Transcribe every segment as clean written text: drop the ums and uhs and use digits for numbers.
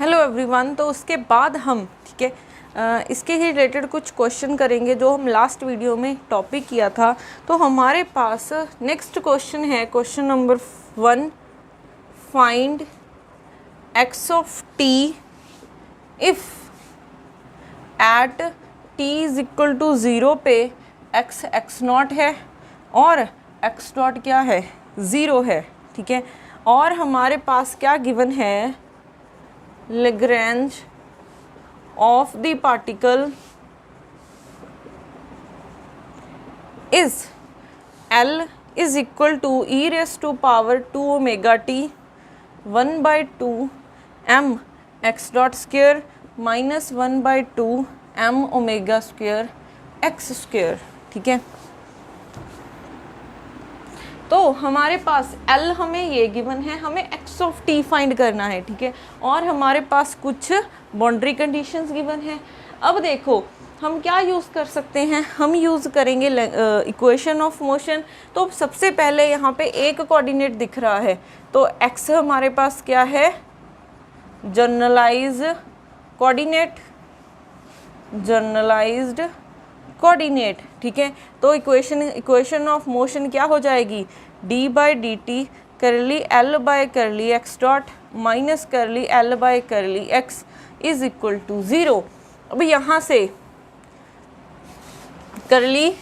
Hello everyone. तो उसके बाद हम ठीक है इसके ही रिलेटेड कुछ क्वेश्चन करेंगे जो हम लास्ट वीडियो में टॉपिक किया था। तो हमारे पास नेक्स्ट क्वेश्चन है question number 1, find x of t if at t is equal to 0 पे x x0 है और x डॉट क्या है 0 है। ठीक है, और हमारे पास क्या गिवन है, Lagrange of the particle is L is equal to e raised to power 2 omega t 1 by 2 m x dot square minus 1 by 2 m omega square x square। ठीक है, तो हमारे पास L हमें ये गिवन है, हमें x ऑफ t फाइंड करना है। ठीक है, और हमारे पास कुछ बाउंड्री कंडीशंस गिवन है। अब देखो हम क्या यूज़ कर सकते हैं, हम यूज़ करेंगे इक्वेशन ऑफ मोशन। तो सबसे पहले यहाँ पे एक कोऑर्डिनेट दिख रहा है, तो x हमारे पास क्या है, जनरलाइज कोऑर्डिनेट, जनरलाइज्ड कोऑर्डिनेट। ठीक है, तो इक्वेशन ऑफ मोशन क्या हो जाएगी, d by D T curly l by curly x dot minus curly l by curly x is equal to 0। अब यहाँ से curly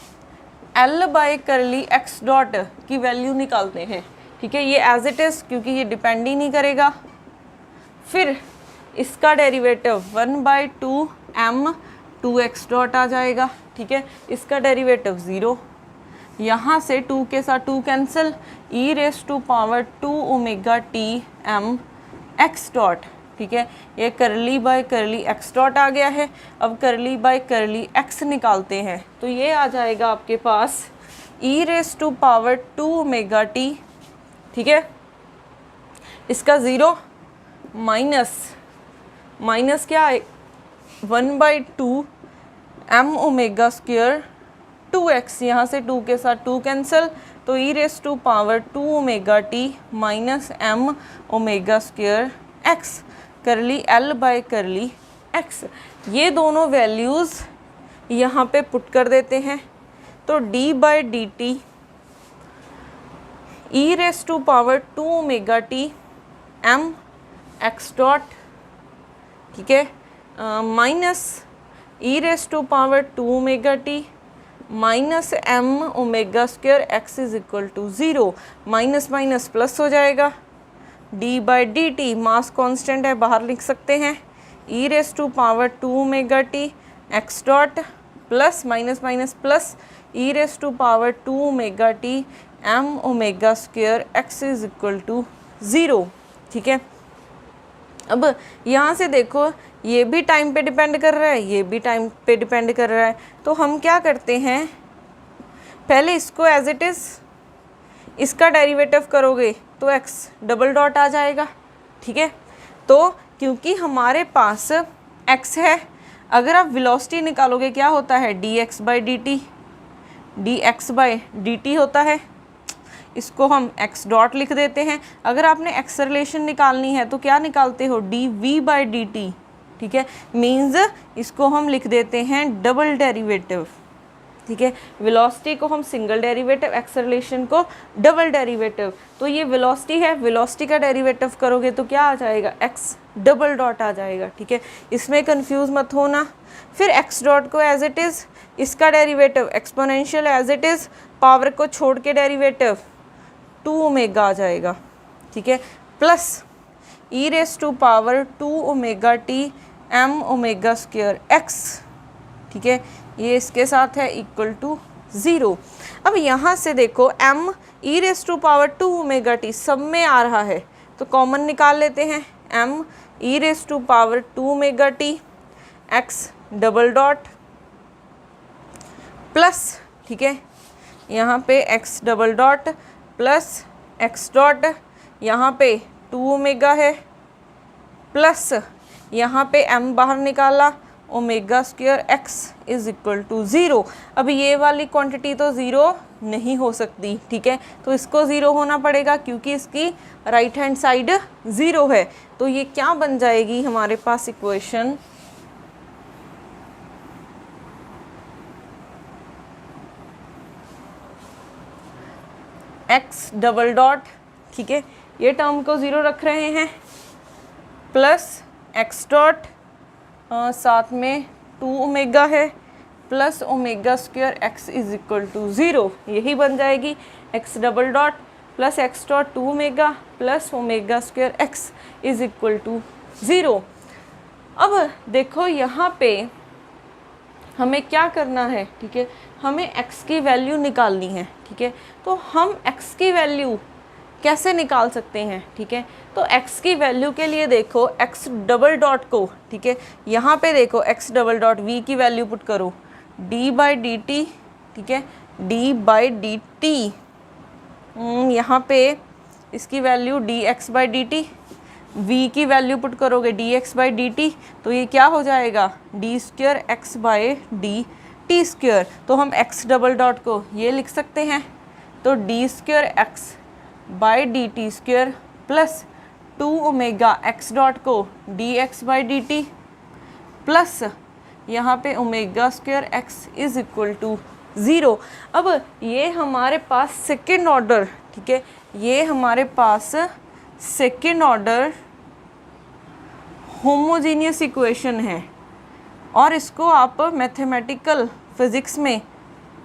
l by curly x dot की वैल्यू निकालते हैं। ठीक है, ये एज इट इज़ क्योंकि ये डिपेंड ही नहीं करेगा। फिर इसका derivative 1 by 2 m 2x dot आ जाएगा। ठीक है, इसका डेरिवेटिव 0, यहाँ से 2 के साथ 2 cancel, e raise to power 2 omega T m x dot. ठीक है, ये करली बाय करली x डॉट आ गया है। अब करली बाय करली x निकालते हैं, तो ये आ जाएगा आपके पास e raise to power 2 omega T. ठीक है, इसका 0 माइनस क्या है 1 by 2 m omega square 2x, यहाँ से 2 के साथ 2 कैंसिल, तो e raise to power 2 omega T minus m omega square x curly l by curly x। ये दोनों वैल्यूज़ यहाँ पे पुट कर देते हैं, तो d by D T e raise to power 2 omega T m x dot. ठीक है, minus e raise to power 2 omega T minus m omega square x is equal to 0। Minus minus plus हो जाएगा, d by D T mass constant है, बाहर लिख सकते हैं, e raise to power 2 omega T x dot plus minus minus plus e raise to power 2 omega T m omega square x is equal to 0। ठीक है, अब यहाँ से देखो ये भी टाइम पे डिपेंड कर रहा है, ये भी टाइम पे डिपेंड कर रहा है। तो हम क्या करते हैं, पहले इसको एज इट इज़ इसका डेरिवेटिव करोगे तो x डबल डॉट आ जाएगा। ठीक है, तो क्योंकि हमारे पास x है, अगर आप वेलोसिटी निकालोगे क्या होता है, dx by D T, dx by D T होता है, इसको हम x डॉट लिख देते हैं। अगर आपने एक्सेलरेशन निकालनी है तो क्या निकालते हो, dv बाई डी टी। ठीक है, मीन्स इसको हम लिख देते हैं डबल डेरिवेटिव। ठीक है, वेलोसिटी को हम सिंगल डेरिवेटिव, एक्सेलरेशन को डबल डेरिवेटिव। तो ये वेलोसिटी है, वेलोसिटी का डेरिवेटिव करोगे तो क्या आ जाएगा, x डबल डॉट आ जाएगा। ठीक है, इसमें कंफ्यूज मत होना। फिर x डॉट को एज इट इज़, इसका derivative exponential as it is, power को छोड़ के डेरिवेटिव 2 ओमेगा आ जाएगा। ठीक है, plus e raise to power 2 omega T m omega square x। ठीक है, ये इसके साथ है इक्वल टू 0। अब यहाँ से देखो m e raise to power 2 omega T सब में आ रहा है, तो कॉमन निकाल लेते हैं, m e raise to power 2 omega T x double dot plus, ठीक है, यहाँ पे x double dot plus x dot, यहाँ पे 2 ओमेगा है, प्लस यहाँ पे m बाहर निकाला, omega square x is equal to 0। अब ये वाली क्वांटिटी तो 0 नहीं हो सकती, ठीक है। तो इसको 0 होना पड़ेगा क्योंकि इसकी राइट हैंड साइड 0 है। तो ये क्या बन जाएगी हमारे पास इक्वेशन, एक्स डबल डॉट, ठीक है, ये टर्म को 0 रख रहे हैं, प्लस एक्स डॉट साथ में 2 ओमेगा है, plus omega square X is equal to 0, यही बन जाएगी X double dot plus X dot 2 omega plus omega square X is equal to 0। अब देखो यहाँ पे हमें क्या करना है, ठीक है, हमें x की वैल्यू निकालनी है, ठीक है। तो हम x की वैल्यू कैसे निकाल सकते हैं, ठीक है। तो x की वैल्यू के लिए देखो x डबल डॉट को, ठीक है, यहाँ पे देखो x डबल डॉट v की वैल्यू पुट करो d बाई डी टी, ठीक है, d बाई डी टी, यहाँ पे इसकी value dx by D T, v की वैल्यू पुट करोगे dx बाई डी टी, तो ये क्या हो जाएगा D square x by D T square. तो हम x डबल डॉट को ये लिख सकते हैं, तो D square x by D T square plus 2 omega X dot को D x by D T plus यहाँ पे omega square X is equal to 0। अब ये हमारे पास सेकेंड ऑर्डर, ठीक है, ये हमारे पास सेकेंड ऑर्डर होमोजीनियस इक्वेशन है और इसको आप मैथमेटिकल फिजिक्स में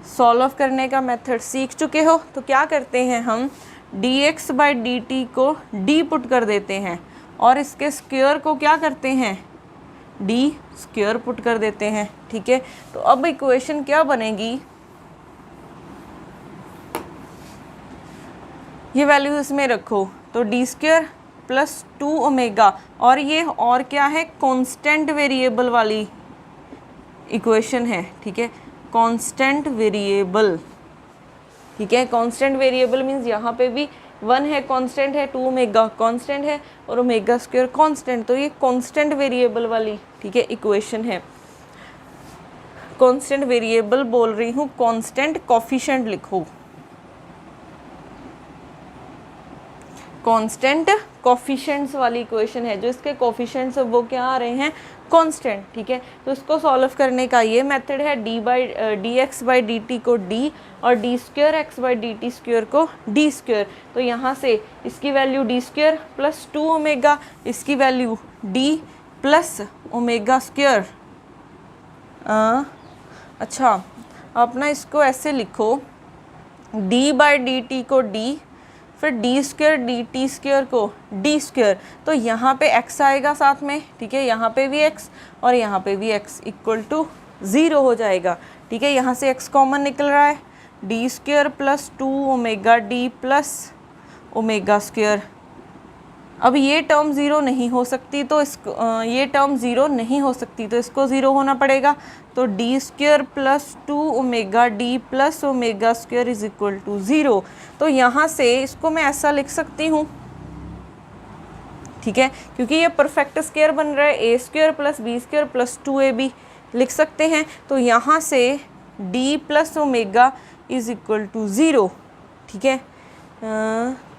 सॉल्व करने का मेथड सीख चुके हो। तो क्या करते हैं हम dx बाई डी टी को d पुट कर देते हैं और इसके स्क्वायर को क्या करते हैं d स्क्वायर पुट कर देते हैं, ठीक है। तो अब इक्वेशन क्या बनेगी, ये वैल्यू इसमें रखो, तो डी स्क्वायर प्लस 2 ओमेगा, और ये और क्या है कांस्टेंट वेरिएबल वाली इक्वेशन है, ठीक है, कांस्टेंट वेरिएबल, ठीक है। कांस्टेंट वेरिएबल मीन्स यहाँ पे भी 1 है कांस्टेंट है, 2 ओमेगा कांस्टेंट है और ओमेगा स्क्वायर कांस्टेंट, तो ये कांस्टेंट वेरिएबल वाली, ठीक है, इक्वेशन है। कांस्टेंट वेरिएबल बोल रही हूँ, कांस्टेंट कोफिशिएंट लिखो, कांस्टेंट कोफिशिएंट्स वाली इक्वेशन है, जो इसके कोफिशिएंट्स वो क्या आ रहे हैं कांस्टेंट, ठीक है। तो इसको सॉल्व करने का ये मेथड है, d x by D t को d और d square x by D T square को d स्क्वायर। तो यहाँ से इसकी value d square plus 2 omega, इसकी value d plus omega square. अच्छा, आप ना इसको ऐसे लिखो d बाई डी टी को d, फिर d square d T square को डी स्क्वायर, तो यहाँ पे x आएगा साथ में, ठीक है, यहाँ पे भी x और यहाँ पे भी x इक्वल टू 0 हो जाएगा, ठीक है। यहाँ से x कॉमन निकल रहा है, D square plus 2 omega D plus omega square. अब ये टर्म 0 नहीं हो सकती, तो इसको ये टर्म 0 नहीं हो सकती, तो इसको 0 होना पड़ेगा, तो D square plus 2 omega D plus omega square is equal to 0। तो यहाँ से इसको मैं ऐसा लिख सकती हूँ, ठीक है, क्योंकि ये परफेक्ट स्क्वायर बन रहा है, a square plus b square plus 2ab लिख सकते हैं। तो यहाँ से d plus omega is equal to 0, ठीक है।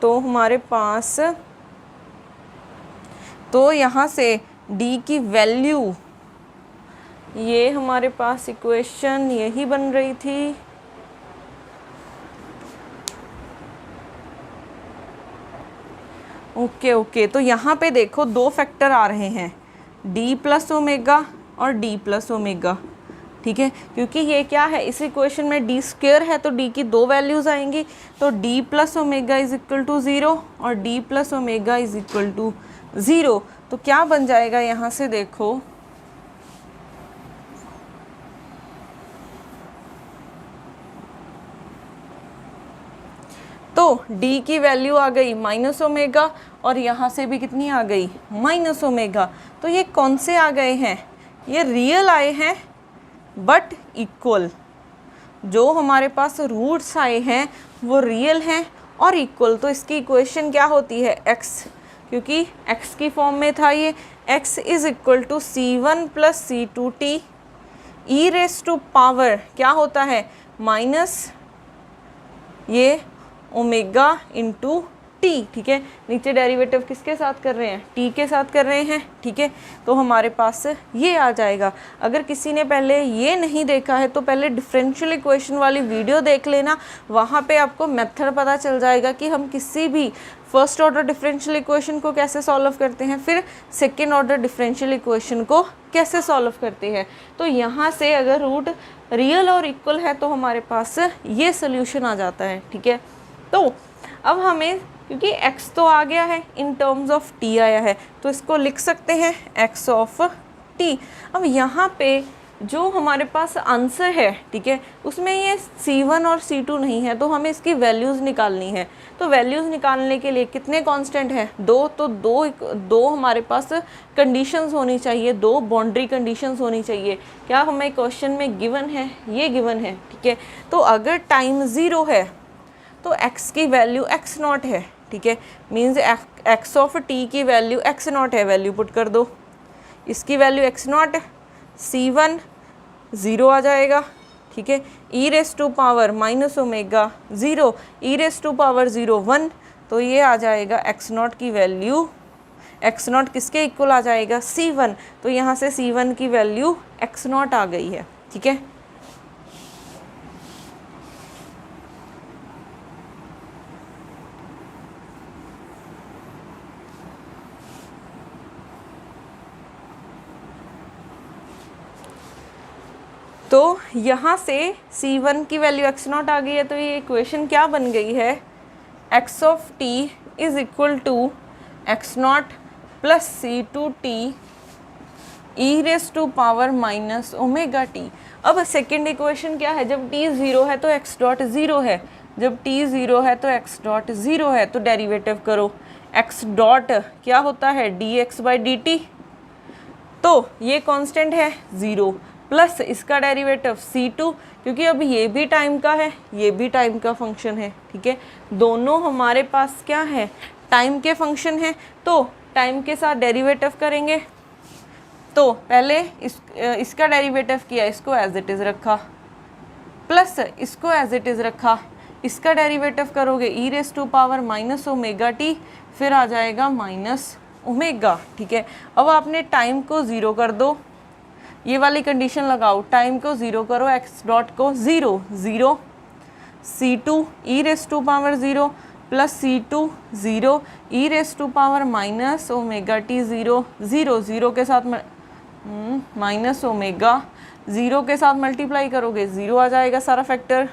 तो हमारे पास, तो यहाँ से d की वैल्यू, ये हमारे पास इक्वेशन यही बन रही थी, ओके। तो यहाँ पे देखो दो फैक्टर आ रहे हैं, d प्लस ओमेगा और d प्लस ओमेगा, ठीक है, क्योंकि ये क्या है इस इक्वेशन में d स्क्वायर है, तो d की दो वैल्यूज़ आएंगी, तो d plus omega is equal to 0 और d plus omega is equal to 0। तो क्या बन जाएगा यहाँ से देखो, तो d की वैल्यू आ गई माइनस ओमेगा और यहाँ से भी कितनी आ गई माइनस ओमेगा। तो ये कौन से आ गए हैं, ये रियल आए हैं बट इक्वल। जो हमारे पास रूट्स आए हैं वो रियल हैं और इक्वल। तो इसकी इक्वेशन क्या होती है x, क्योंकि x की फॉर्म में था ये, x is equal to c1 plus c2t E raise to power क्या होता है माइनस ये ओमेगा इंटू टी, ठीक है। नीचे डेरिवेटिव किसके साथ कर रहे हैं, टी के साथ कर रहे हैं, ठीक है। तो हमारे पास ये आ जाएगा। अगर किसी ने पहले ये नहीं देखा है तो पहले डिफरेंशियल इक्वेशन वाली वीडियो देख लेना, वहाँ पे आपको मेथड पता चल जाएगा कि हम किसी भी फर्स्ट ऑर्डर डिफरेंशियल इक्वेशन को कैसे सॉल्व करते हैं, फिर सेकेंड ऑर्डर डिफरेंशियल इक्वेशन को कैसे सॉल्व करते हैं। तो यहाँ से अगर रूट रियल और इक्वल है तो हमारे पास ये सोल्यूशन आ जाता है, ठीक है। तो अब हमें, क्योंकि x तो आ गया है, इन टर्म्स ऑफ t आया है, तो इसको लिख सकते हैं x ऑफ t। अब यहाँ पे जो हमारे पास आंसर है, ठीक है, उसमें ये c1 और c2 नहीं है, तो हमें इसकी वैल्यूज़ निकालनी है। तो वैल्यूज़ निकालने के लिए कितने कांस्टेंट हैं, दो, तो दो हमारे पास कंडीशंस होनी चाहिए, दो बाउंड्री कंडीशंस होनी चाहिए। क्या हमें क्वेश्चन में गिवन है, ये गिवन है, ठीक है। तो अगर टाइम 0 है तो x की वैल्यू x0 है, ठीक है। मीन्स x ऑफ t की वैल्यू x0 है, वैल्यू पुट कर दो। इसकी वैल्यू x0, c1 0 आ जाएगा, ठीक है। e raise to power minus omega 0, e raise to power 0 1, तो ये आ जाएगा x0 की वैल्यू, x0 किसके इक्वल आ जाएगा, c1। तो यहाँ से c1 की वैल्यू x0 आ गई है, ठीक है। तो यहाँ से c1 की वैल्यू x0 आ गई है, तो ये इक्वेशन क्या बन गई है, x of t is equal to x0 plus c2t e raise to power minus omega t। अब सेकेंड इक्वेशन क्या है, जब t 0 है तो x डॉट 0 है, जब t 0 है तो x डॉट 0 है, तो डेरिवेटिव करो। x डॉट क्या होता है, dx बाई dt, तो ये कांस्टेंट है 0, प्लस इसका डेरिवेटिव c2, क्योंकि अब ये भी टाइम का है, ये भी टाइम का फंक्शन है, ठीक है। दोनों हमारे पास क्या है, टाइम के फंक्शन है, तो टाइम के साथ डेरिवेटिव करेंगे। तो पहले इसका डेरिवेटिव किया, इसको एज इट इज़ रखा, प्लस इसको एज इट इज़ रखा, इसका डेरिवेटिव करोगे e raise to power minus omega T, फिर आ जाएगा माइनस ओमेगा, ठीक है। अब आपने टाइम को 0 कर दो, ये वाली कंडीशन लगाओ, टाइम को 0 करो, x डॉट को 0 0, c2 e raise to power 0 plus c2 0 e raise to power minus omega T 0 0 0 के साथ माइनस ओमेगा 0 के साथ मल्टीप्लाई करोगे 0 आ जाएगा सारा factor,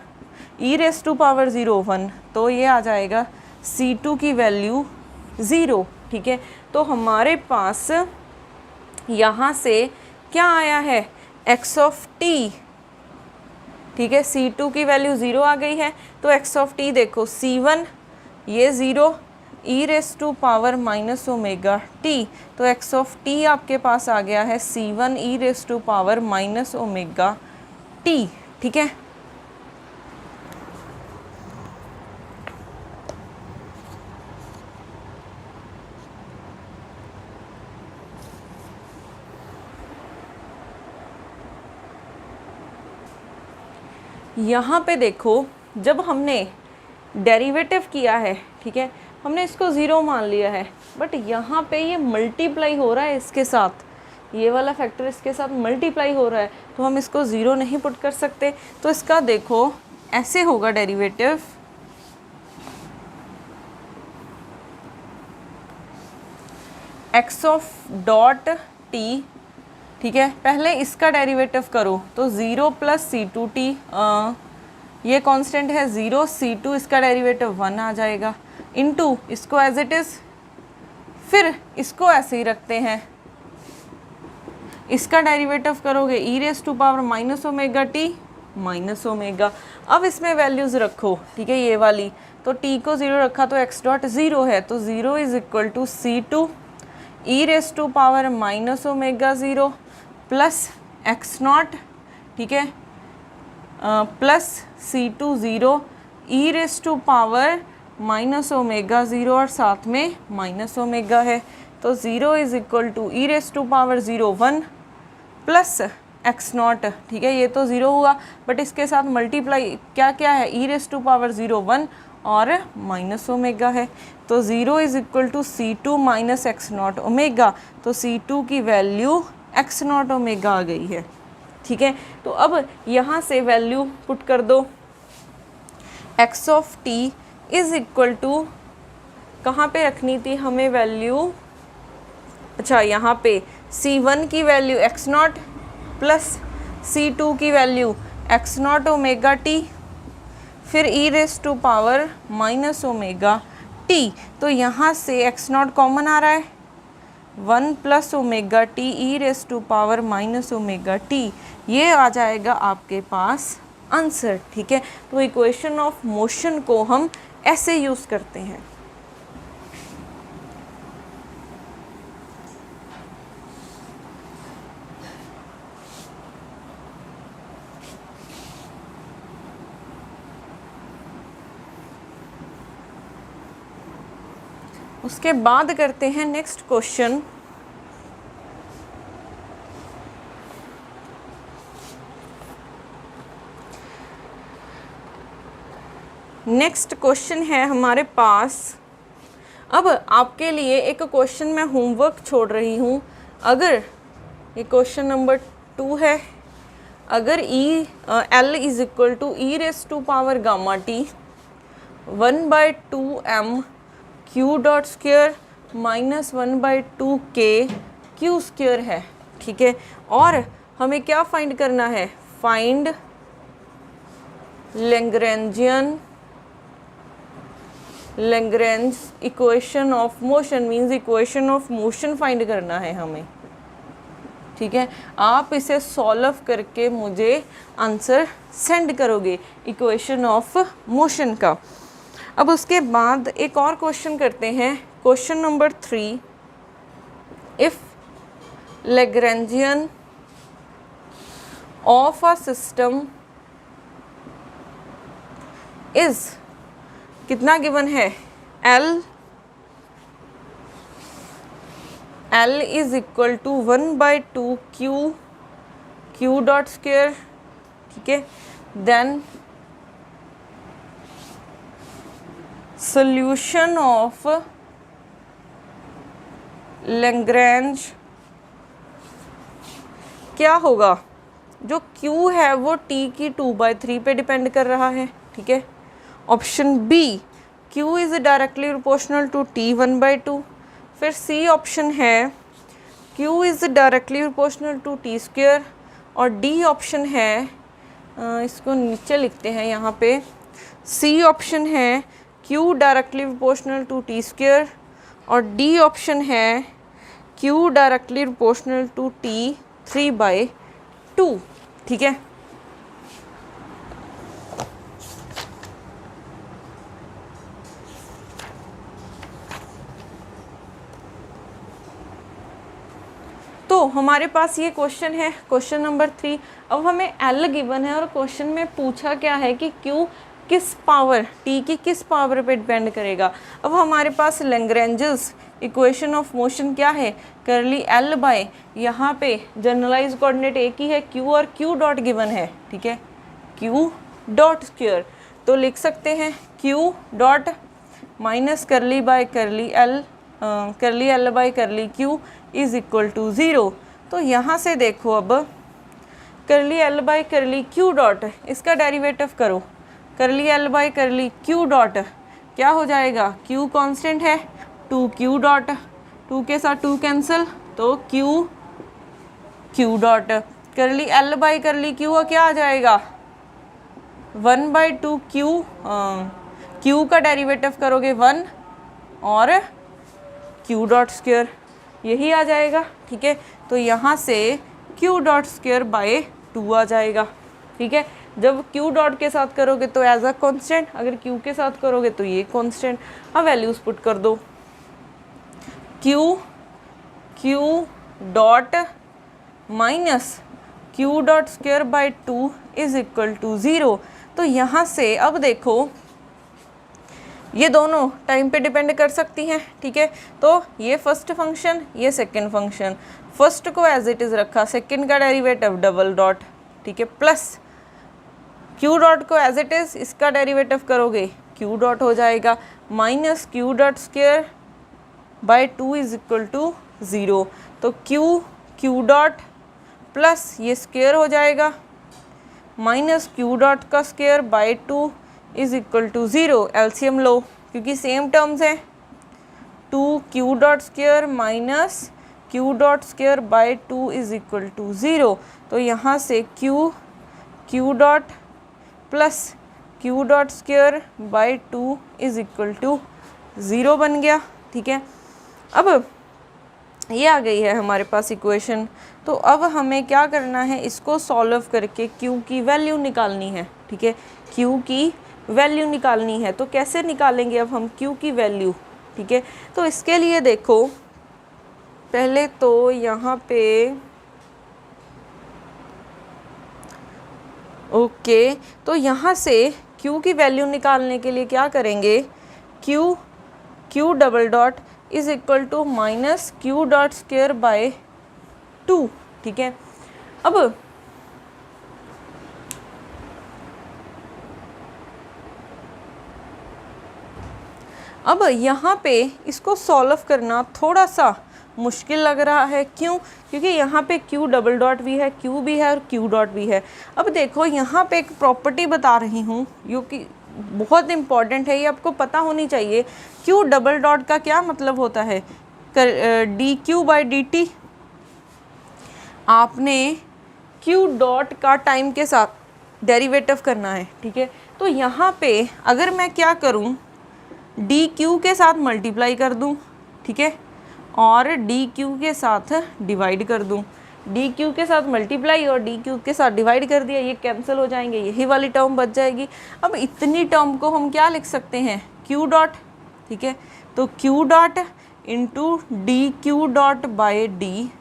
e raise to power 0 1, तो ये आ जाएगा c2 की वैल्यू 0, ठीक है। तो हमारे पास यहाँ से क्या आया है, x ऑफ t, ठीक है। c2 की वैल्यू 0 आ गई है, तो x ऑफ t देखो, c1 ये 0, e raise to power minus omega t, तो x ऑफ t आपके पास आ गया है c1 e raise to power minus omega t, ठीक है। यहाँ पे देखो, जब हमने डेरिवेटिव किया है, ठीक है, हमने इसको 0 मान लिया है, बट यहाँ पे ये मल्टीप्लाई हो रहा है इसके साथ, ये वाला फैक्टर इसके साथ मल्टीप्लाई हो रहा है, तो हम इसको 0 नहीं पुट कर सकते। तो इसका देखो ऐसे होगा derivative, x of dot t, ठीक है। पहले इसका डेरिवेटिव करो, तो 0 प्लस c2t, ये कांस्टेंट है 0, c2 इसका डेरिवेटिव 1 आ जाएगा, इनटू इसको एज इट इज़, फिर इसको ऐसे ही रखते हैं, इसका डेरिवेटिव करोगे e raise to power minus omega T minus omega. अब इसमें वैल्यूज़ रखो, ठीक है, ये वाली, तो t को 0 रखा तो x डॉट 0 है, तो 0 is equal to c2 e raise to power minus omega 0 plus x0, ठीक है, plus c2 0 e raise to power minus omega 0 और साथ में माइनस ओमेगा है, तो 0 is equal to e raise to power 0 1 plus X naught, ठीक है, ये तो ज़ीरो हुआ, बट इसके साथ मल्टीप्लाई क्या क्या है, ई रेस टू पावर 0 1 और माइनस ओमेगा है, तो 0 is equal to C2 minus X not omega, तो C2 की वैल्यू एक्स नॉट ओमेगा आ गई है, ठीक है। तो अब यहाँ से वैल्यू पुट कर दो, X of T is equal to, कहाँ पे रखनी थी हमें वैल्यू, अच्छा यहाँ पे C1 की value x not plus C2 की value x not omega T, फिर e raise to power minus omega t, तो यहाँ से एक्स नॉट कॉमन आ रहा है, 1 plus omega T E raise to power minus omega T, ये आ जाएगा आपके पास आंसर, ठीक है। तो इक्वेशन ऑफ मोशन को हम ऐसे यूज़ करते हैं। उसके बाद करते हैं नेक्स्ट क्वेश्चन। नेक्स्ट क्वेश्चन है हमारे पास, अब आपके लिए एक क्वेश्चन मैं होमवर्क छोड़ रही हूँ। अगर ये क्वेश्चन नंबर 2 है, अगर L is equal to E raise to power gamma T 1/2m Q dot square minus 1/2 k Q square है, ठीक है, और हमें क्या फाइंड करना है, find Lagrange equation of motion, means equation of motion find करना है हमें, ठीक है। आप इसे सॉल्व करके मुझे आंसर सेंड करोगे इक्वेशन ऑफ मोशन का। अब उसके बाद एक और क्वेश्चन करते हैं, question number 3, if Lagrangian of a system is, कितना गिवन है, L is equal to 1/2 Q dot square, ठीक है, देन सॉल्यूशन ऑफ लैग्रेंज क्या होगा, जो Q है वो T की 2/3 पे डिपेंड कर रहा है, ठीक है। Option B, Q is directly proportional to T 1/2, फिर सी ऑप्शन है Q is directly proportional to T square, और डी ऑप्शन है, इसको नीचे लिखते हैं यहाँ पे, सी ऑप्शन है Q directly proportional to T square, और डी ऑप्शन है Q directly proportional to T 3/2, ठीक है। तो हमारे पास ये क्वेश्चन है, क्वेश्चन नंबर 3। अब हमें L गिवन है और क्वेश्चन में पूछा क्या है कि Q किस पावर, T की किस पावर पे डिपेंड करेगा। अब हमारे पास लैग्रेंजेस इक्वेशन ऑफ मोशन क्या है, करली L बाय, यहाँ पे जनरलाइज कोऑर्डिनेट एक ही है Q और Q डॉट गिवन है, ठीक है, Q डॉट स्क्वेयर, तो लिख सकते हैं Q dot minus curly by curly L by curly Q is equal to 0। तो यहाँ से देखो, अब curly L by curly Q dot, इसका डेरिवेटिव करो, curly L by curly Q dot क्या हो जाएगा, Q कांस्टेंट है, 2Q डॉट, 2 के साथ 2 कैंसिल, तो Q डॉट, करली L बाय करली Q क्या आ जाएगा, 1/2 Q का डेरिवेटिव करोगे 1 और Q डॉट स्क्वेयर, यही आ जाएगा, ठीक है। तो यहाँ से Q डॉट स्क्वेयर बाय 2 आ जाएगा, ठीक है। जब Q डॉट के साथ करोगे तो एज अ कांस्टेंट, अगर Q के साथ करोगे तो ये कांस्टेंट। अब वैल्यूज पुट कर दो, Q dot minus Q dot square by 2 is equal to 0। तो यहाँ से अब देखो ये दोनों टाइम पे डिपेंड कर सकती हैं, ठीक है। तो ये फर्स्ट फंक्शन, ये सेकंड फंक्शन, फर्स्ट को एज इट इज़ रखा, सेकंड का डेरिवेटिव डबल डॉट, ठीक है, प्लस क्यू डॉट को एज इट इज़, इसका डेरिवेटिव करोगे क्यू डॉट हो जाएगा, minus Q dot square by 2 is equal to 0। तो क्यू डॉट प्लस ये स्क्वायर हो जाएगा, माइनस क्यू डॉट का square by 2 is equal to 0। LCM लो क्योंकि सेम टर्म्स हैं, 2 Q dot square minus Q dot square by 2 is equal to 0। तो यहाँ से Q dot plus Q dot square by 2 is equal to 0 बन गया, ठीक है। अब ये आ गई है हमारे पास इक्वेशन। तो अब हमें क्या करना है, इसको सॉल्व करके Q की वैल्यू निकालनी है, ठीक है, Q की वैल्यू निकालनी है। तो कैसे निकालेंगे अब हम Q की वैल्यू, ठीक है। तो इसके लिए देखो, पहले तो यहाँ पे ओके, तो यहाँ से Q की वैल्यू निकालने के लिए क्या करेंगे, Q double dot is equal to minus Q dot square by 2, ठीक है। अब यहाँ पे इसको सॉल्व करना थोड़ा सा मुश्किल लग रहा है, क्यों? क्योंकि यहाँ पे Q डबल डॉट भी है, Q भी है और Q डॉट भी है। अब देखो यहाँ पे एक प्रॉपर्टी बता रही हूँ जो कि बहुत इम्पॉर्टेंट है, ये आपको पता होनी चाहिए। Q डबल डॉट का क्या मतलब होता है, D Q by D T. आपने Q डॉट का टाइम के साथ डेरिवेटिव करना है, ठीक है। तो यहाँ पे अगर मैं क्या करूँ, डी क्यू के साथ मल्टीप्लाई कर दूँ, ठीक है, और डी क्यू के साथ डिवाइड कर दूँ। डी क्यू के साथ मल्टीप्लाई और डी क्यू के साथ डिवाइड कर दिया, ये कैंसिल हो जाएंगे, यही वाली टर्म बच जाएगी। अब इतनी टर्म को हम क्या लिख सकते हैं, Q डॉट, ठीक है। तो Q dot into D Q dot bye D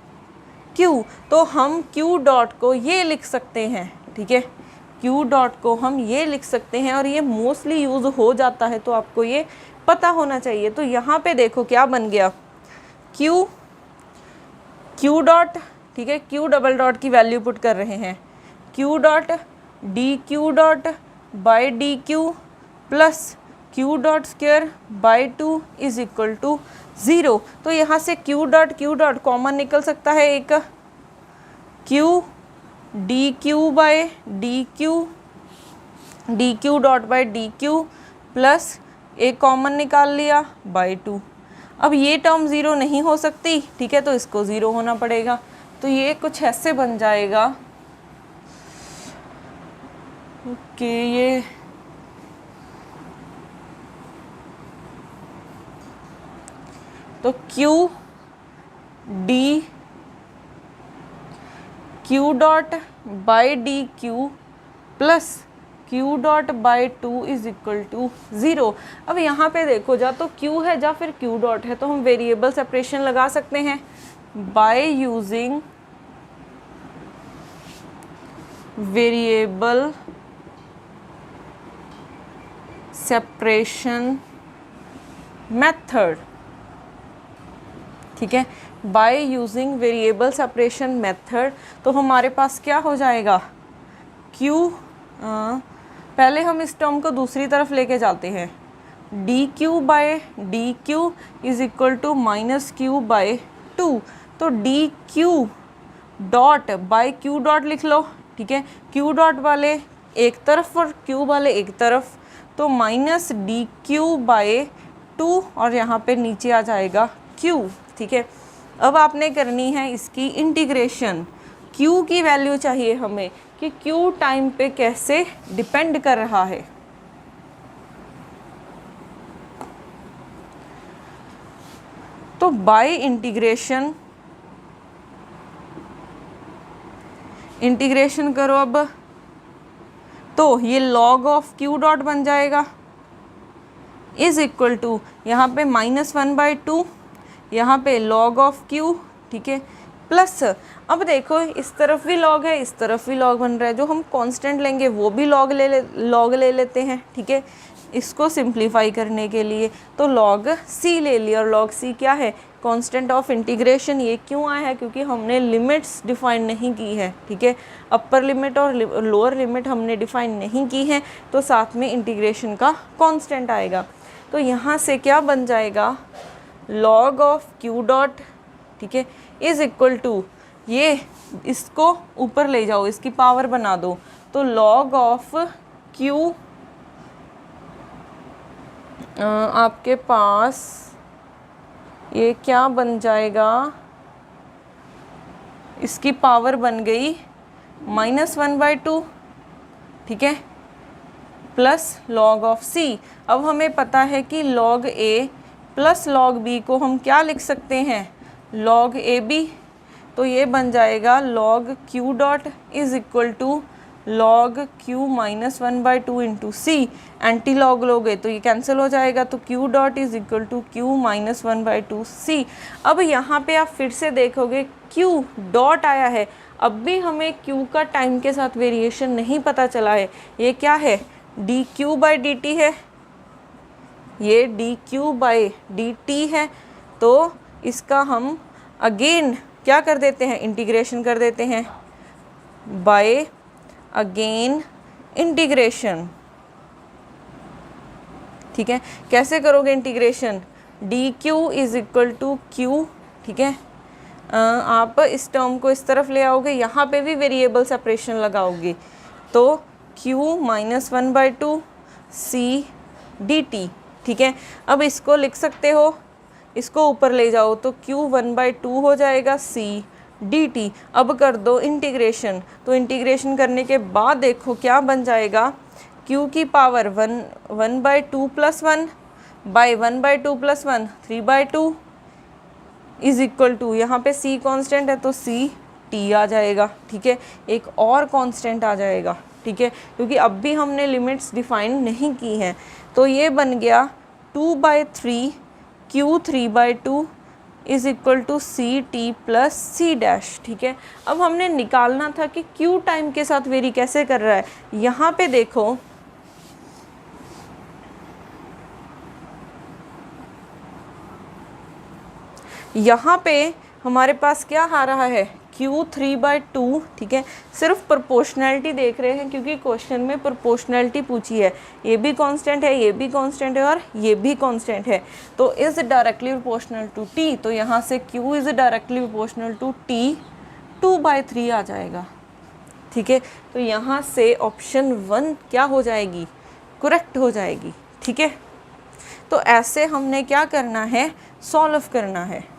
Q. तो हम Q डॉट को ये लिख सकते हैं, ठीक है, Q डॉट को हम ये लिख सकते हैं, और ये मोस्टली यूज़ हो जाता है, तो आपको ये पता होना चाहिए। तो यहाँ पे देखो क्या बन गया, Q डॉट, ठीक है, Q डबल डॉट की वैल्यू पुट कर रहे हैं, Q dot D Q dot by D Q plus Q dot square by 2 is equal to 0। तो यहाँ से Q डॉट कॉमन निकल सकता है, एक Q D Q by D Q dot by D Q plus एक कॉमन निकाल लिया बाई 2। अब ये टर्म 0 नहीं हो सकती, ठीक है, तो इसको 0 होना पड़ेगा। तो ये कुछ ऐसे बन जाएगा, ओके, ये तो Q dot by D Q plus Q dot by 2 is equal to 0। अब यहाँ पे देखो, जा तो Q है या फिर Q डॉट है, तो हम वेरिएबल सेपरेशन लगा सकते हैं by using variable separation method, ठीक है, by using variable separation method. तो हमारे पास क्या हो जाएगा, पहले हम इस टर्म को दूसरी तरफ लेके जाते हैं, D Q by D Q is equal to minus Q by 2। तो D Q dot by Q dot लिख लो, ठीक है, क्यू डॉट वाले एक तरफ और क्यू वाले एक तरफ, तो माइनस डी क्यू बाय 2 और यहाँ पे नीचे आ जाएगा क्यू, ठीक है। अब आपने करनी है इसकी इंटीग्रेशन, क्यू की वैल्यू चाहिए हमें कि क्यू टाइम पे कैसे डिपेंड कर रहा है। तो बाय इंटीग्रेशन करो अब, तो ये लॉग ऑफ क्यू डॉट बन जाएगा इज इक्वल टू, यहाँ पे -1/2, यहाँ पे लॉग ऑफ क्यू, ठीक है, प्लस अब देखो इस तरफ भी लॉग है, इस तरफ भी लॉग बन रहा है, जो हम कांस्टेंट लेंगे वो भी लॉग ले लेते हैं, ठीक है। इसको सिंप्लीफाई करने के लिए तो log c ले लिया, और log c क्या है, कांस्टेंट ऑफ इंटीग्रेशन। ये क्यों आया है, क्योंकि हमने लिमिट्स डिफाइन नहीं की है, ठीक है, अपर लिमिट और लोअर लिमिट हमने डिफाइन नहीं की है, तो साथ में इंटीग्रेशन का कांस्टेंट आएगा। तो यहाँ से क्या बन जाएगा, log ऑफ q डॉट, ठीक है, इज इक्वल टू, ये इसको ऊपर ले जाओ, इसकी पावर बना दो, तो log ऑफ q आपके पास ये क्या बन जाएगा, इसकी पावर बन गई -1/2, ठीक है, प्लस log ऑफ c। अब हमें पता है कि log a plus log b को हम क्या लिख सकते हैं, log ab। तो ये बन जाएगा log q dot is equal to log q -1/2 into C. Anti log लोगे तो ये कैंसिल हो जाएगा, तो q dot is equal to q -1/2 c। अब यहाँ पे आप फिर से देखोगे q डॉट आया है, अब भी हमें q का टाइम के साथ वेरिएशन नहीं पता चला है। ये क्या है, dq/dt है, ये dq/dt है। तो इसका हम अगेन क्या कर देते हैं, इंटीग्रेशन कर देते हैं, बाय अगेन इंटीग्रेशन, ठीक है। कैसे करोगे integration, dq is equal to q, ठीक है, आप इस टर्म को इस तरफ ले आओगे, यहाँ पे भी वेरिएबल सेपरेशन लगाओगे, तो q -1/2 c dt, ठीक है। अब इसको लिख सकते हो, इसको ऊपर ले जाओ तो q 1/2 हो जाएगा c dt। अब कर दो इंटीग्रेशन, तो इंटीग्रेशन करने के बाद देखो क्या बन जाएगा, q की power 1/2 + 1 by 1/2 + 1 3/2 is equal to, यहाँ पे c कांस्टेंट है तो c t आ जाएगा, ठीक है, एक और कांस्टेंट आ जाएगा, ठीक है, क्योंकि अब भी हमने लिमिट्स डिफाइन नहीं की हैं। तो ये बन गया 2/3 q 3/2 is equal to C T plus C dash, ठीक है। अब हमने निकालना था कि q टाइम के साथ वेरी कैसे कर रहा है। यहाँ पे देखो, यहाँ पे हमारे पास क्या आ रहा है, q 3/2, ठीक है। सिर्फ प्रोपोर्शनैलिटी देख रहे हैं क्योंकि क्वेश्चन में प्रोपोर्शनैलिटी पूछी है, ये भी कांस्टेंट है, ये भी कांस्टेंट है और ये भी कांस्टेंट है, तो is directly proportional to t। तो यहाँ से q is directly proportional to t 2/3 आ जाएगा, ठीक है। तो यहाँ से ऑप्शन 1 क्या हो जाएगी, करेक्ट हो जाएगी, ठीक है। तो ऐसे हमने क्या करना है, सॉल्व करना है।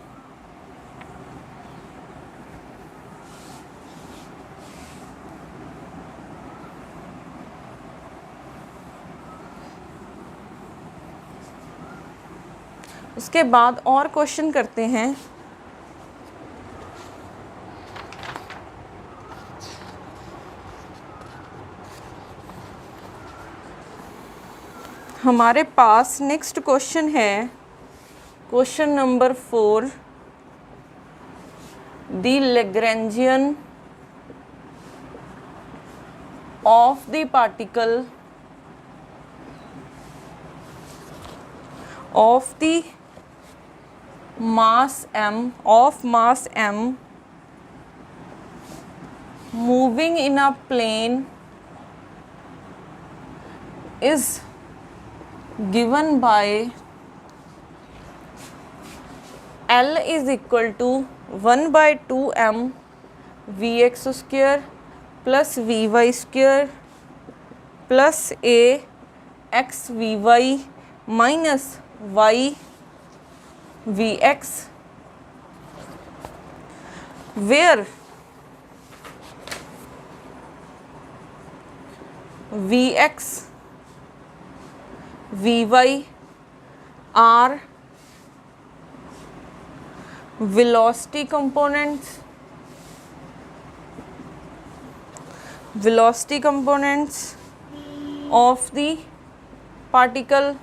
उसके बाद और क्वेश्चन करते हैं। हमारे पास नेक्स्ट क्वेश्चन है, question number 4, the Lagrangian of the particle of the mass m moving in a plane is given by L is equal to 1/2m vx square plus vy square plus a x vy minus y Vx, where Vx, Vy are velocity components of the particle.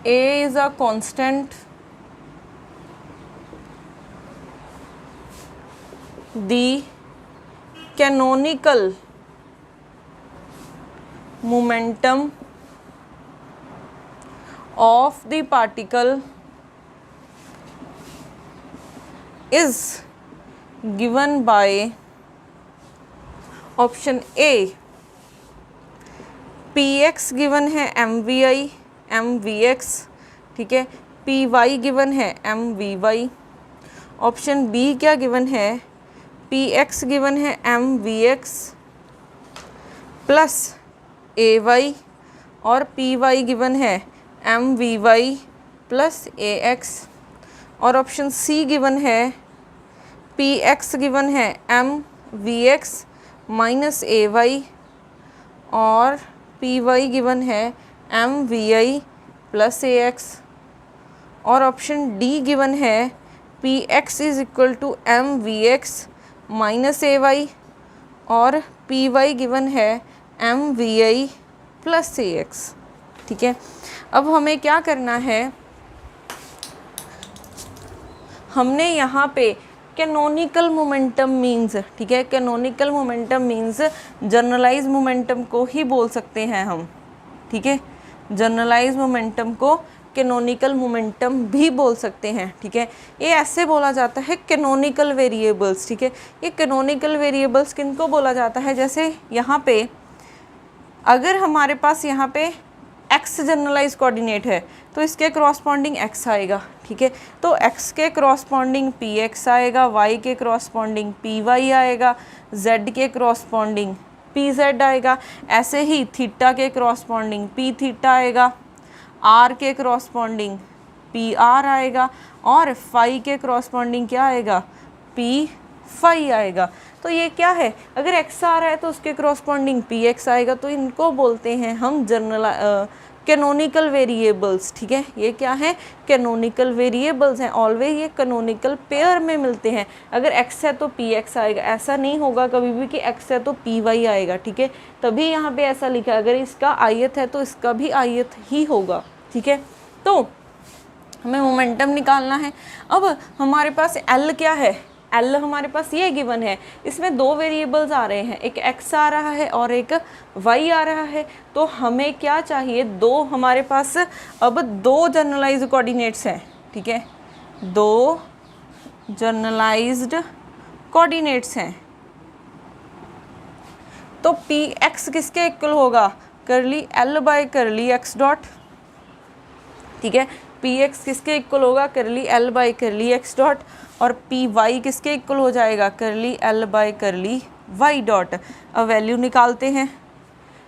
A is a constant, the canonical momentum of the particle is given by option A px given है mvi mvx, ठीक है, py given है mvy। Option B क्या given है, px given है mvx plus ay और py given है mvy plus ax। और ऑप्शन सी गिवन है px गिवन है mvx माइनस ay और py गिवन है mvi प्लस ax। और ऑप्शन डी गिवन है px is equal to mvx minus ay और py गिवन है mvi प्लस ax, ठीक है। अब हमें क्या करना है, हमने यहाँ पे कैनोनिकल मोमेंटम मीन्स, ठीक है, canonical momentum means generalize momentum को ही बोल सकते हैं हम, ठीक है, जनरलाइज मोमेंटम को कैनोनिकल मोमेंटम भी बोल सकते हैं, ठीक है। ये ऐसे बोला जाता है कैनोनिकल वेरिएबल्स, ठीक है। ये कैनोनिकल वेरिएबल्स किनको बोला जाता है, जैसे यहाँ पे अगर हमारे पास यहाँ पे x जनरलाइज कोऑर्डिनेट है तो इसके क्रॉसपॉन्डिंग x आएगा, ठीक है। तो x के क्रॉसपॉन्डिंग px आएगा, y के क्रॉसपॉन्डिंग py आएगा, z के क्रॉसपॉन्डिंग pz आएगा, ऐसे ही थीटा के क्रॉसपॉन्डिंग p थीटा आएगा, r के क्रॉसपॉन्डिंग pr आएगा और फाई के क्रॉसपॉन्डिंग क्या आएगा, p फाई आएगा। तो ये क्या है, अगर x आ रहा है तो उसके क्रॉसपॉन्डिंग px आएगा, तो इनको बोलते हैं हम जनरल कैनोनिकल वेरिएबल्स, ठीक है। ये क्या है, कैनोनिकल वेरिएबल्स हैं, ऑलवेज ये कैनोनिकल पेयर में मिलते हैं। अगर x है तो px आएगा, ऐसा नहीं होगा कभी भी कि x है तो py आएगा, ठीक है। तभी यहाँ पे ऐसा लिखा है, अगर इसका ith है तो इसका भी ith ही होगा, ठीक है। तो हमें मोमेंटम निकालना है। अब हमारे पास L क्या है, L हमारे पास ये गिवन है, इसमें दो वेरिएबल्स आ रहे हैं, एक x आ रहा है और एक y आ रहा है। तो हमें क्या चाहिए, दो हमारे पास अब दो जनरलाइज्ड कोऑर्डिनेट्स हैं, ठीक है, दो जनरलाइज्ड कोऑर्डिनेट्स हैं। तो px किसके इक्वल होगा, करली L by curly x dot, ठीक है। px किसके इक्वल होगा, करली L by curly x dot, और py किसके इक्वल हो जाएगा, करली L बाय करली y डॉट। अब वैल्यू निकालते हैं,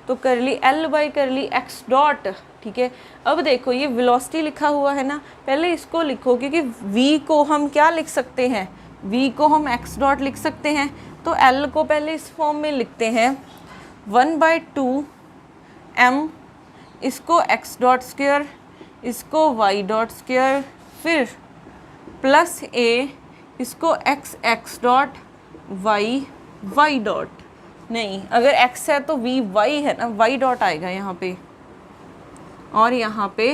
तो करली L by curly x dot, ठीक है। अब देखो ये वेलोसिटी लिखा हुआ है ना, पहले इसको लिखो, क्योंकि v को हम क्या लिख सकते हैं, v को हम x डॉट लिख सकते हैं। तो L को पहले इस फॉर्म में लिखते हैं 1/2 m, इसको x डॉट स्क्वायर, इसको y डॉट स्क्वायर, फिर प्लस a, इसको x डॉट, y डॉट, नहीं अगर x है तो y है ना, y डॉट आएगा यहाँ पे और यहाँ पे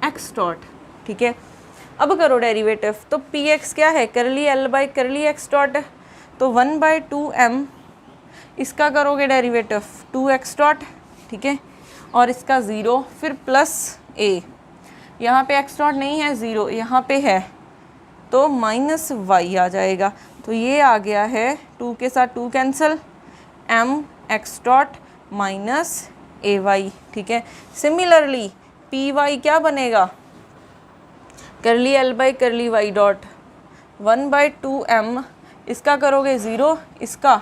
x डॉट, ठीक है। अब करो डेरिवेटिव, तो px क्या है, करली L by curly x dot, तो 1/2 m, इसका करोगे डेरिवेटिव 2x डॉट, ठीक है, और इसका 0, फिर प्लस a, यहाँ पे x डॉट नहीं है, 0 यहाँ पे है, तो माइनस y आ जाएगा। तो ये आ गया है, 2 के साथ 2 cancel, m x dot minus ay, ठीक है। सिमिलरली py क्या बनेगा, करली L बाई करली y डॉट 1/2 m, इसका करोगे 0, इसका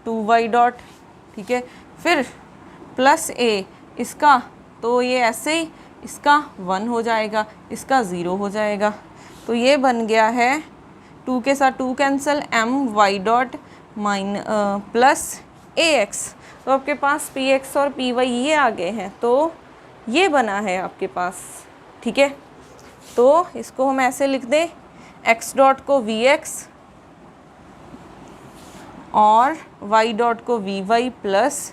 2y डॉट, ठीक है, फिर प्लस a, इसका तो ये ऐसे ही, इसका 1 हो जाएगा, इसका 0 हो जाएगा। तो ये बन गया है 2 के साथ 2 cancel, m y dot plus ax। तो आपके पास px और py ये आ गए हैं, तो ये बना है आपके पास, ठीक है। तो इसको हम ऐसे लिख दें, x डॉट को vx और y डॉट को vy प्लस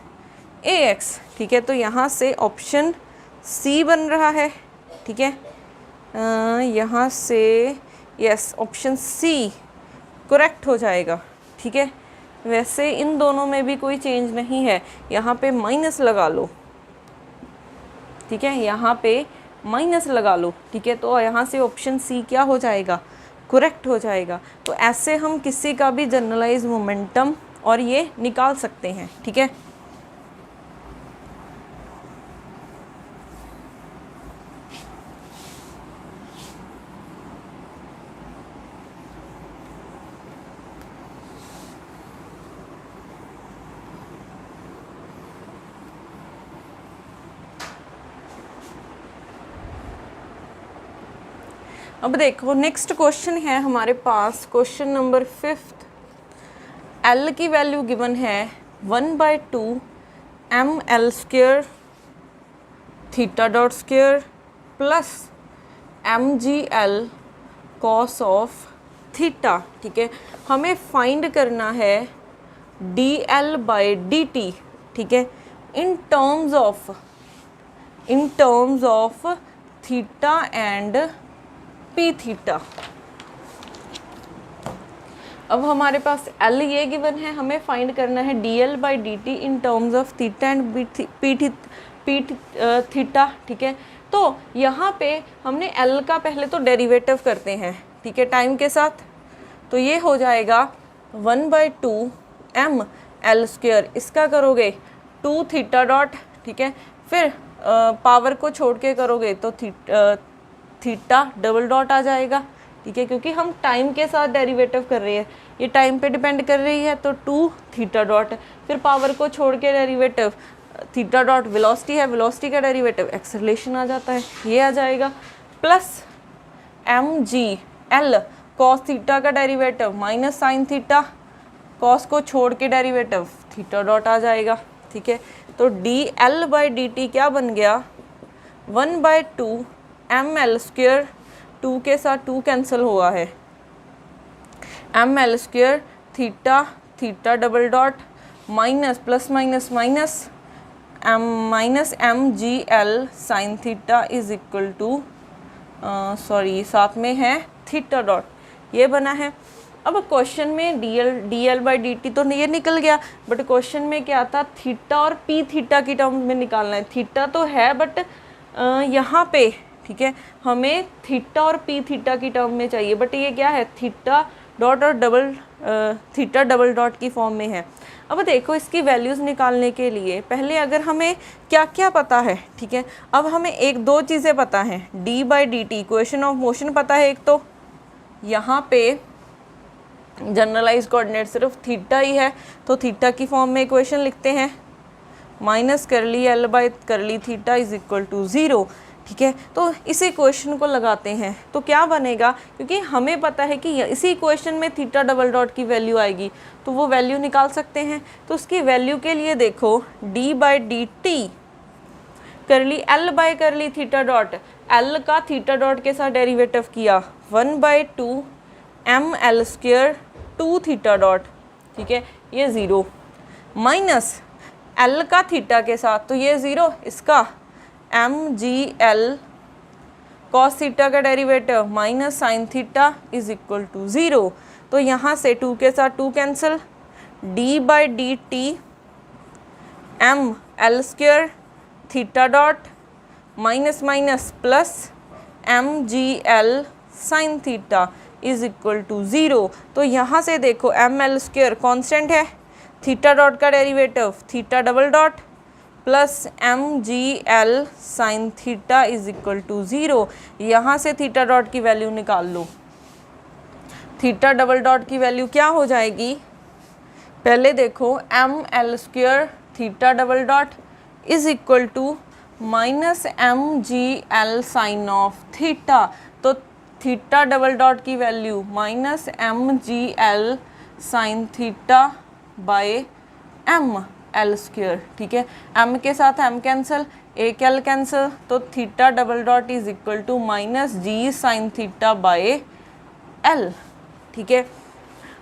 ax, ठीक है। तो यहाँ से ऑप्शन सी बन रहा है, ठीक है। यहाँ से यस ऑप्शन सी करेक्ट हो जाएगा, ठीक है। वैसे इन दोनों में भी कोई चेंज नहीं है, यहाँ पे माइनस लगा लो, ठीक है, यहाँ पे माइनस लगा लो, ठीक है, तो यहाँ से ऑप्शन सी क्या हो जाएगा, करेक्ट हो जाएगा। तो ऐसे हम किसी का भी जनरलाइज मोमेंटम और ये निकाल सकते हैं, ठीक है। अब देखो नेक्स्ट क्वेश्चन है हमारे पास, क्वेश्चन नंबर 5th। एल की वैल्यू गिवन है 1/2 ml² theta dot square plus mgl cos of theta, ठीक है। हमें फाइंड करना है dl/dt, ठीक है, in terms of theta and P theta. अब हमारे पास L ये गिवन है, हमें फाइंड करना है dl/dt in terms of theta and P theta, ठीक है। तो यहाँ पे हमने L का पहले तो डेरिवेटिव करते हैं, ठीक है, टाइम के साथ। तो ये हो जाएगा 1/2 ml², इसका करोगे 2 थीटा डॉट, ठीक है, फिर पावर को छोड़ के करोगे तो थीटा डबल डॉट आ जाएगा, ठीक है, क्योंकि हम टाइम के साथ डेरिवेटिव कर रहे हैं, ये टाइम पे डिपेंड कर रही है, तो 2 थीटा डॉट, फिर पावर को छोड़ के डेरिवेटिव थीटा डॉट वेलोसिटी है, वेलोसिटी का डेरिवेटिव एक्सेलरेशन आ जाता है, ये आ जाएगा, प्लस mgl कॉस थीटा का derivative minus sine theta, cos को छोड़ के डेरिवेटिव थीटा डॉट आ जाएगा, ठीक है। तो dl/dt क्या बन गया, 1/2 ml², 2 के साथ 2 कैंसिल हुआ है, ml² theta double dot minus plus minus minus minus mgl sine theta is equal to साथ में है थीटा डॉट, ये बना है। अब क्वेश्चन में dl/dt तो ये निकल गया, बट क्वेश्चन में क्या था, थीटा और पी थीटा की टर्म में निकालना है। थीटा तो है बट यहाँ पे, ठीक है, हमें थीटा और पी थीटा की टर्म में चाहिए, बट ये क्या है, थीटा डॉट और थीटा डबल डॉट की फॉर्म में है। अब देखो इसकी वैल्यूज़ निकालने के लिए पहले अगर हमें क्या क्या पता है, ठीक है, अब हमें एक दो चीज़ें पता हैं, d/dt इक्वेशन ऑफ मोशन पता है एक, तो यहाँ पे जनरलाइज कोऑर्डिनेट सिर्फ थीटा ही है, तो थीटा की फॉर्म में इक्वेशन लिखते हैं, माइनस करली l/करली थीटा इज इक्वल टू 0, ठीक है। तो इसी इक्वेशन को लगाते हैं तो क्या बनेगा, क्योंकि हमें पता है कि इसी इक्वेशन में थीटा डबल डॉट की वैल्यू आएगी, तो वो वैल्यू निकाल सकते हैं। तो उसकी वैल्यू के लिए देखो d/dt करली l/करली थीटा डॉट, l का थीटा डॉट के साथ डेरिवेटिव किया 1/2 ml² 2 थीटा डॉट, ठीक है, ये 0 माइनस l का थीटा के साथ, तो ये 0, इसका mgl cos थीटा का derivative minus sine theta is equal to 0। तो यहाँ से 2 के साथ 2 cancel, d/dt ml² theta dot minus minus plus mgl sine theta is equal to 0। तो यहाँ से देखो ml² कांस्टेंट है, थीटा डॉट का derivative theta double dot plus mgl sine theta is equal to 0। यहाँ से थीटा डॉट की value निकाल लो, थीटा डबल डॉट की वैल्यू क्या हो जाएगी, पहले देखो ml² theta double dot is equal to minus mgl sine of theta, तो थीटा डबल डॉट की value minus mgl sine theta by ml², ठीक है, m के साथ m कैंसिल, एक l कैंसिल, तो theta double dot is equal to minus g sine theta by l, ठीक है।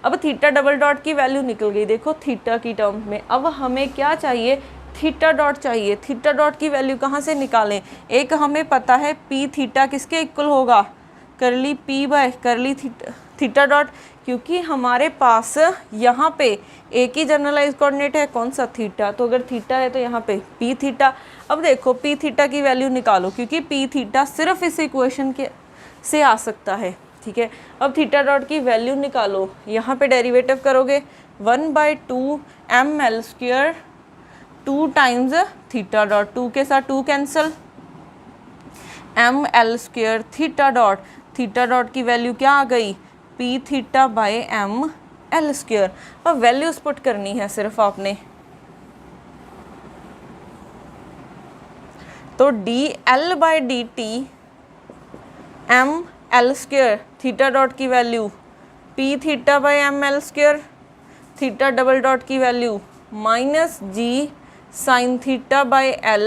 अब थीटा डबल डॉट की वैल्यू निकल गई, देखो थीटा की टर्म में। अब हमें क्या चाहिए, थीटा डॉट चाहिए। थीटा डॉट की वैल्यू कहाँ से निकालें, एक हमें पता है पी थीटा किसके इक्वल होगा, करली p बाय करली थीटा डॉट, क्योंकि हमारे पास यहाँ पे एक ही जनरलाइज कोऑर्डिनेट है, कौन सा, थीटा, तो अगर थीटा है तो यहाँ पे पी थीटा। अब देखो पी थीटा की वैल्यू निकालो, क्योंकि पी थीटा सिर्फ इस इक्वेशन के से आ सकता है, ठीक है। अब थीटा डॉट की वैल्यू निकालो, यहाँ पे डेरिवेटिव करोगे 1/2 ml², 2 टाइम्स थीटा डॉट, 2 के साथ 2 कैंसिल, ml² थीटा डॉट की वैल्यू क्या आ गई, पी थीटा बाई ml²। अब वैल्यूज पुट करनी है सिर्फ आपने, तो dl/dt ml², थीटा डॉट की value p theta by ml², theta double dot की value -g sine theta by l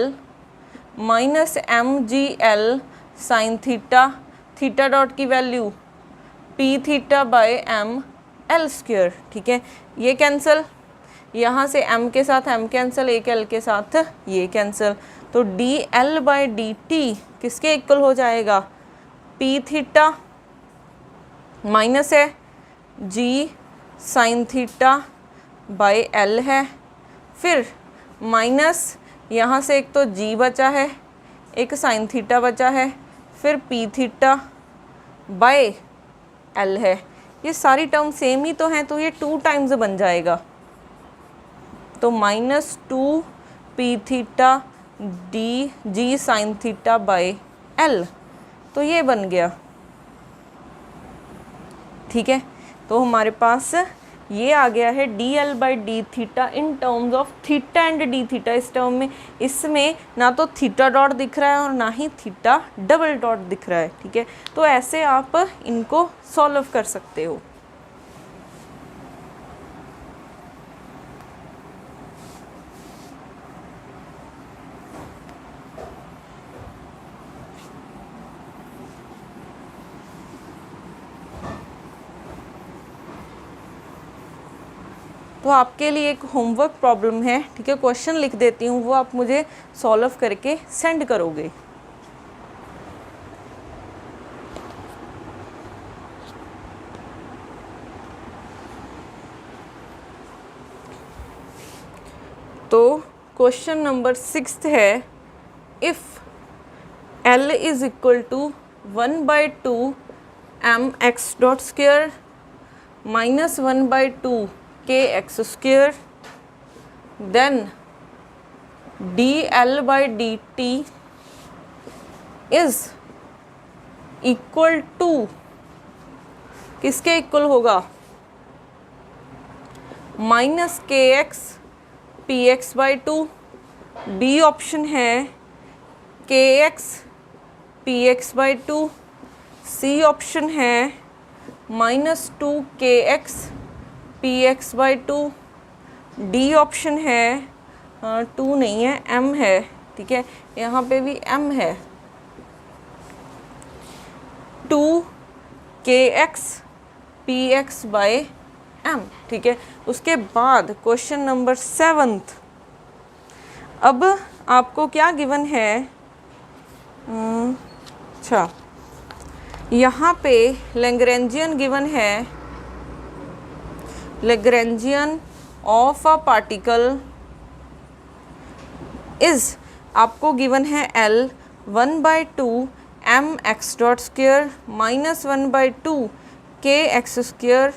-mgl sine theta, theta dot की value p theta by ml², ठीक है। ये कैंसिल, यहाँ से m के साथ m कैंसिल, एक l के साथ ये कैंसिल, तो dl/dt किसके इक्वल हो जाएगा, पी थीटा माइनस है g sine theta by l है, फिर माइनस यहाँ से एक तो g बचा है, एक साइन थीटा बचा है, फिर पी थीटा बाई l है। ये सारी टर्म सेम ही तो हैं, तो ये 2 टाइम्स बन जाएगा, तो -2 P theta D G sign theta by l, तो ये बन गया, ठीक है। तो हमारे पास ये आ गया है dl/d theta in terms of theta and D theta. इस टर्म में, इसमें ना तो थीटा डॉट दिख रहा है और ना ही थीटा डबल डॉट दिख रहा है, ठीक है। तो ऐसे आप इनको सॉल्व कर सकते हो। तो आपके लिए एक होमवर्क प्रॉब्लम है, ठीक है, क्वेश्चन लिख देती हूँ, वो आप मुझे सॉल्व करके सेंड करोगे। तो क्वेश्चन नंबर 6 है, if L is equal to 1/2 mx² minus 1/2 kx², then dl/dt is equal to, किसके इक्वल होगा, -kx px/2, बी ऑप्शन है kx px/2, सी ऑप्शन है -2kx px/2, डी ऑप्शन है 2 नहीं है, m है, ठीक है, यहाँ पे भी m है, 2kx px/m, ठीक है। उसके बाद क्वेश्चन नंबर 7, अब आपको क्या गिवन है, अच्छा यहाँ पे लैग्रेंजियन गिवन है, Lagrangian of a particle is, आपको गिवन है L 1/2 mx² minus 1/2 kx²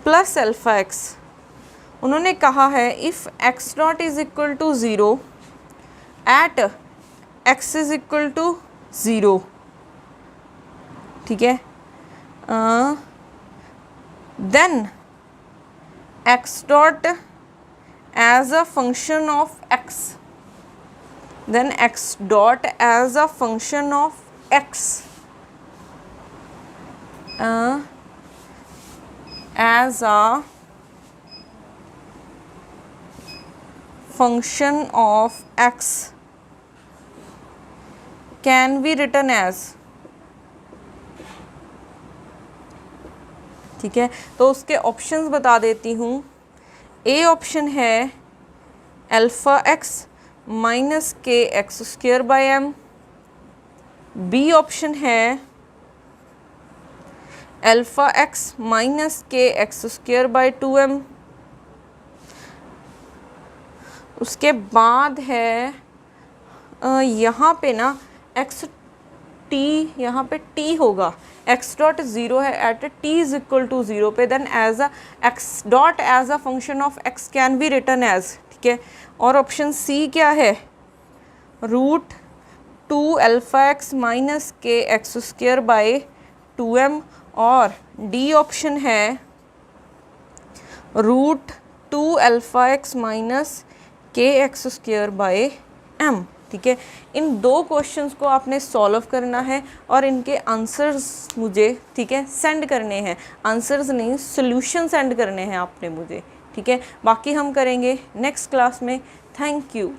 plus alpha x। उन्होंने कहा है if x0 is equal to 0 at x is equal to 0, ठीक है, then x as a function of x, then x dot as a function of x, as a function of x can be written as, ठीक है। तो उसके options बता देती हूँ, A option है alpha x minus kx²/m, B option है alpha x minus kx²/2m, उसके बाद है यहाँ पे ना एक्स टी, यहाँ पे टी होगा, एक्स डॉट ज़ीरो है at t is equal to zero पे, then as a x dot as a function of x can be written as, ठीक है। और ऑप्शन सी क्या है, root two alpha x minus k x square by 2m, और D option है root two alpha x minus k x square by m, ठीक है। इन दो क्वेश्चंस को आपने सॉल्व करना है और इनके आंसर्स मुझे, ठीक है, सेंड करने हैं, आंसर्स नहीं सॉल्यूशन सेंड करने हैं आपने मुझे, ठीक है। बाकी हम करेंगे नेक्स्ट क्लास में। Thank you.